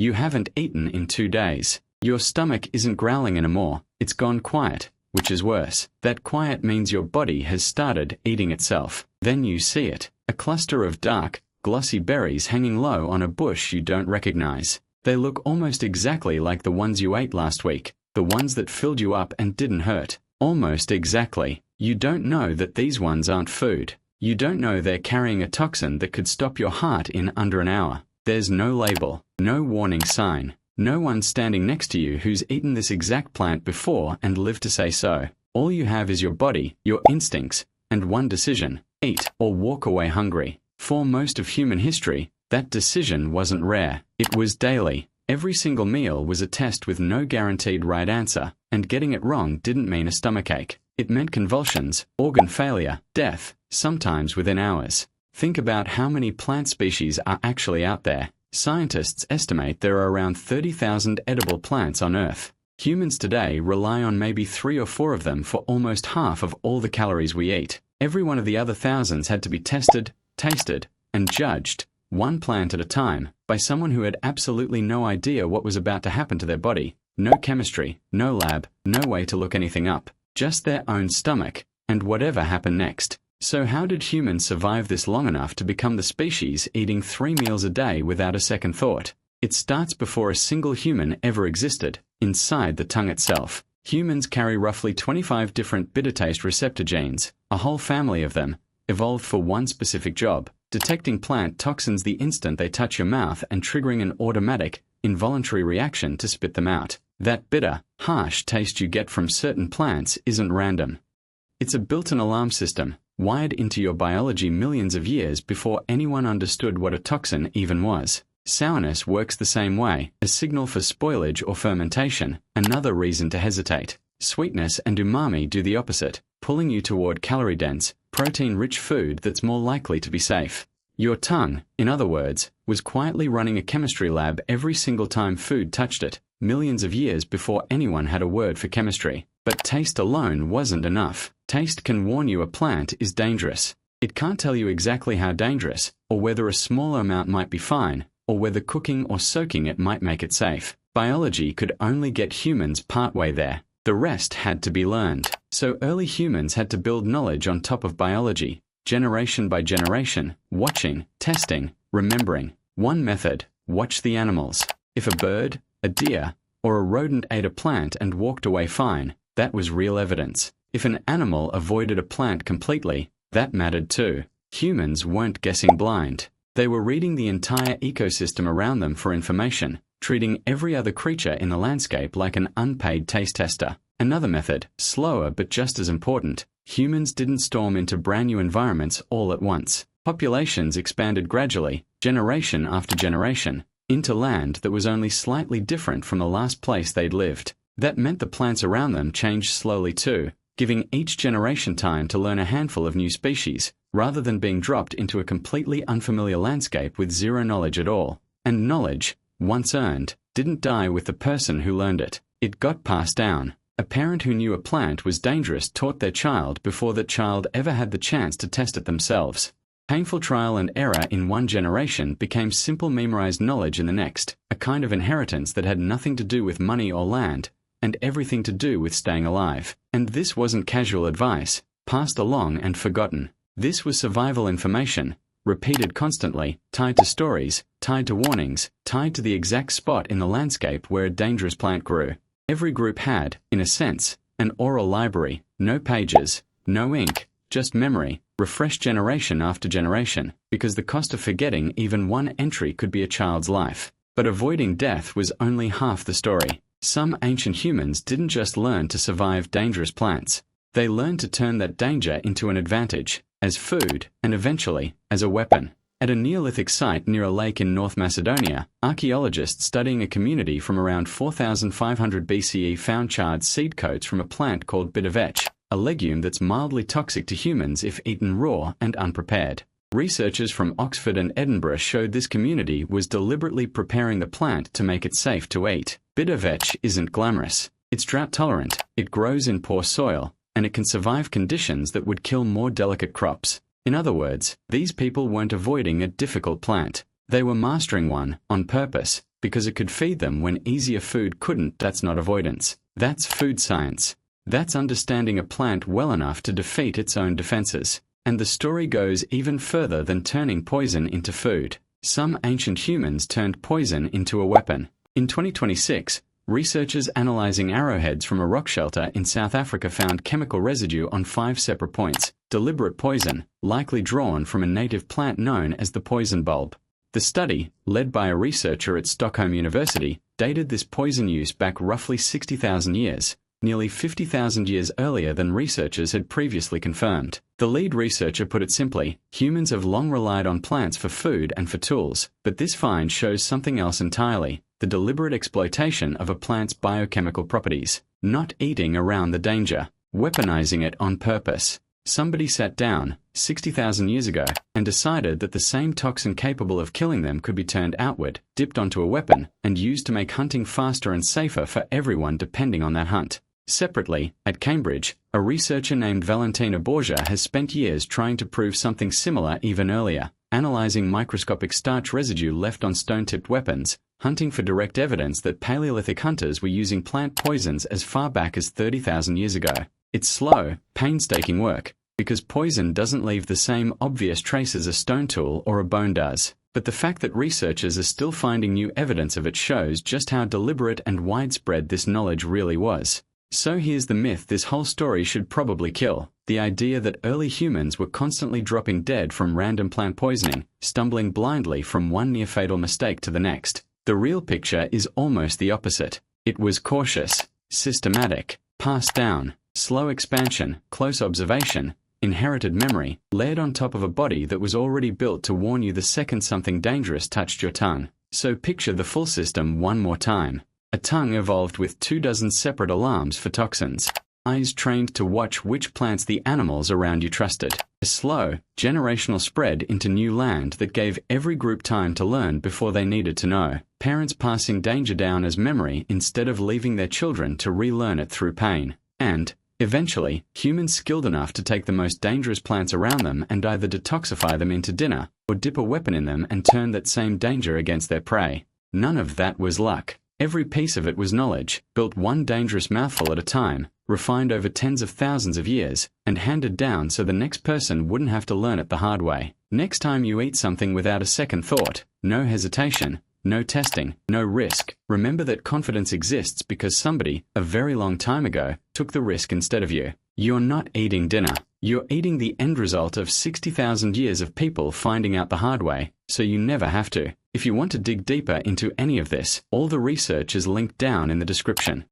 You haven't eaten in 2 days. Your stomach isn't growling anymore, it's gone quiet, which is worse. That quiet means your body has started eating itself. Then you see it, a cluster of dark, glossy berries hanging low on a bush you don't recognize. They look almost exactly like the ones you ate last week, the ones that filled you up and didn't hurt. Almost exactly. You don't know that these ones aren't food. You don't know they're carrying a toxin that could stop your heart in under an hour. There's no label, no warning sign, no one standing next to you who's eaten this exact plant before and lived to say so. All you have is your body, your instincts, and one decision: eat or walk away hungry. For most of human history, that decision wasn't rare. It was daily. Every single meal was a test with no guaranteed right answer, and getting it wrong didn't mean a stomachache. It meant convulsions, organ failure, death, sometimes within hours. Think about how many plant species are actually out there. Scientists estimate there are around 30,000 edible plants on Earth. Humans today rely on maybe 3 or 4 of them for almost half of all the calories we eat. Every one of the other thousands had to be tested, tasted, and judged, one plant at a time, by someone who had absolutely no idea what was about to happen to their body. No chemistry, no lab, no way to look anything up. Just their own stomach, and whatever happened next. So how did humans survive this long enough to become the species eating 3 meals a day without a second thought? It starts before a single human ever existed, inside the tongue itself. Humans carry roughly 25 different bitter taste receptor genes, a whole family of them, evolved for one specific job: detecting plant toxins the instant they touch your mouth and triggering an automatic, involuntary reaction to spit them out. That bitter, harsh taste you get from certain plants isn't random. It's a built-in alarm system, wired into your biology millions of years before anyone understood what a toxin even was. Sourness works the same way, a signal for spoilage or fermentation, another reason to hesitate. Sweetness and umami do the opposite, pulling you toward calorie-dense, protein-rich food that's more likely to be safe. Your tongue, in other words, was quietly running a chemistry lab every single time food touched it, millions of years before anyone had a word for chemistry. But taste alone wasn't enough. Taste can warn you a plant is dangerous. It can't tell you exactly how dangerous, or whether a smaller amount might be fine, or whether cooking or soaking it might make it safe. Biology could only get humans partway there. The rest had to be learned. So early humans had to build knowledge on top of biology, generation by generation, watching, testing, remembering. One method: watch the animals. If a bird, a deer, or a rodent ate a plant and walked away fine, that was real evidence. If an animal avoided a plant completely, that mattered too. Humans weren't guessing blind. They were reading the entire ecosystem around them for information, treating every other creature in the landscape like an unpaid taste tester. Another method, slower but just as important: humans didn't storm into brand new environments all at once. Populations expanded gradually, generation after generation, into land that was only slightly different from the last place they'd lived. That meant the plants around them changed slowly too, giving each generation time to learn a handful of new species, rather than being dropped into a completely unfamiliar landscape with zero knowledge at all. And knowledge, once earned, didn't die with the person who learned it. It got passed down. A parent who knew a plant was dangerous taught their child before that child ever had the chance to test it themselves. Painful trial and error in one generation became simple memorized knowledge in the next, a kind of inheritance that had nothing to do with money or land, and everything to do with staying alive. And this wasn't casual advice, passed along and forgotten. This was survival information, repeated constantly, tied to stories, tied to warnings, tied to the exact spot in the landscape where a dangerous plant grew. Every group had, in a sense, an oral library: no pages, no ink, just memory, refreshed generation after generation, because the cost of forgetting even one entry could be a child's life. But avoiding death was only half the story. Some ancient humans didn't just learn to survive dangerous plants. They learned to turn that danger into an advantage, as food, and eventually, as a weapon. At a Neolithic site near a lake in North Macedonia, archaeologists studying a community from around 4500 BCE found charred seed coats from a plant called bitter vetch, a legume that's mildly toxic to humans if eaten raw and unprepared. Researchers from Oxford and Edinburgh showed this community was deliberately preparing the plant to make it safe to eat. Bitter vetch isn't glamorous. It's drought-tolerant, it grows in poor soil, and it can survive conditions that would kill more delicate crops. In other words, these people weren't avoiding a difficult plant. They were mastering one, on purpose, because it could feed them when easier food couldn't. That's not avoidance. That's food science. That's understanding a plant well enough to defeat its own defenses. And the story goes even further than turning poison into food. Some ancient humans turned poison into a weapon. In 2026, researchers analyzing arrowheads from a rock shelter in South Africa found chemical residue on 5 separate points, deliberate poison, likely drawn from a native plant known as the poison bulb. The study, led by a researcher at Stockholm University, dated this poison use back roughly 60,000 years, nearly 50,000 years earlier than researchers had previously confirmed. The lead researcher put it simply: humans have long relied on plants for food and for tools, but this find shows something else entirely: the deliberate exploitation of a plant's biochemical properties, not eating around the danger, weaponizing it on purpose. Somebody sat down, 60,000 years ago, and decided that the same toxin capable of killing them could be turned outward, dipped onto a weapon, and used to make hunting faster and safer for everyone depending on that hunt. Separately, at Cambridge, a researcher named Valentina Borgia has spent years trying to prove something similar even earlier, analyzing microscopic starch residue left on stone-tipped weapons, hunting for direct evidence that Paleolithic hunters were using plant poisons as far back as 30,000 years ago. It's slow, painstaking work, because poison doesn't leave the same obvious traces a stone tool or a bone does. But the fact that researchers are still finding new evidence of it shows just how deliberate and widespread this knowledge really was. So here's the myth this whole story should probably kill: the idea that early humans were constantly dropping dead from random plant poisoning, stumbling blindly from one near-fatal mistake to the next. The real picture is almost the opposite. It was cautious, systematic, passed down, slow expansion, close observation, inherited memory, layered on top of a body that was already built to warn you the second something dangerous touched your tongue. So picture the full system one more time. A tongue evolved with 24 separate alarms for toxins. Eyes trained to watch which plants the animals around you trusted. A slow, generational spread into new land that gave every group time to learn before they needed to know. Parents passing danger down as memory instead of leaving their children to relearn it through pain. And, eventually, humans skilled enough to take the most dangerous plants around them and either detoxify them into dinner, or dip a weapon in them and turn that same danger against their prey. None of that was luck. Every piece of it was knowledge, built one dangerous mouthful at a time, refined over tens of thousands of years, and handed down so the next person wouldn't have to learn it the hard way. Next time you eat something without a second thought, no hesitation, no testing, no risk, remember that confidence exists because somebody, a very long time ago, took the risk instead of you. You're not eating dinner. You're eating the end result of 60,000 years of people finding out the hard way, so you never have to. If you want to dig deeper into any of this, all the research is linked down in the description.